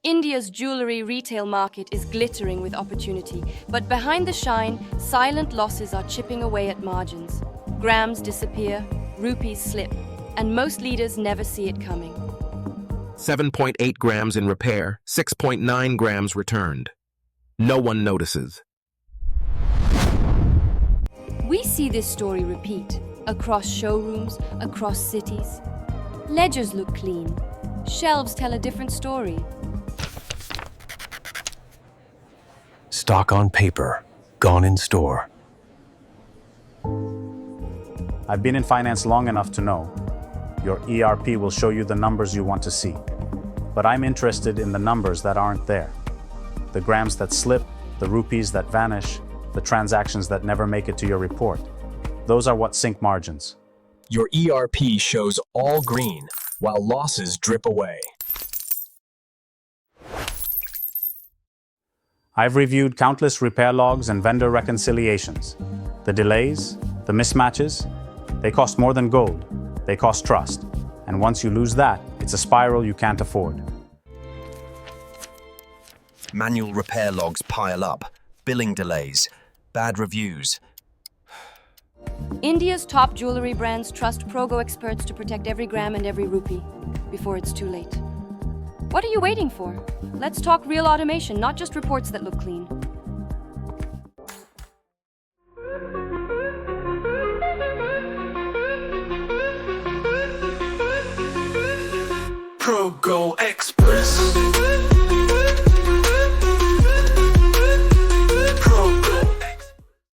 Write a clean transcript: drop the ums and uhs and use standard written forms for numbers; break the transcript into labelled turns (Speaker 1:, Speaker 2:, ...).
Speaker 1: India's jewellery retail market is glittering with opportunity, but behind the shine, silent losses are chipping away at margins. Grams disappear, rupees slip, and most leaders never see it coming.
Speaker 2: 7.8 grams in repair, 6.9 grams returned. No one notices.
Speaker 1: We see this story repeat across showrooms, across cities. Ledgers look clean. Shelves tell a different story.
Speaker 3: Stock on paper, gone in store.
Speaker 4: I've been in finance long enough to know your ERP will show you the numbers you want to see. But I'm interested in the numbers that aren't there. The grams that slip, the rupees that vanish, the transactions that never make it to your report. Those are what sink margins.
Speaker 3: Your ERP shows all green, while losses drip away.
Speaker 4: I've reviewed countless repair logs and vendor reconciliations. The delays, the mismatches, they cost more than gold. They cost trust. And once you lose that, it's a spiral you can't afford.
Speaker 5: Manual repair logs pile up, billing delays, bad reviews.
Speaker 1: India's top jewellery brands trust ProGoXperts to protect every gram and every rupee before it's too late. What are you waiting for? Let's talk real automation, not just reports that look clean.
Speaker 6: ProGoXperts.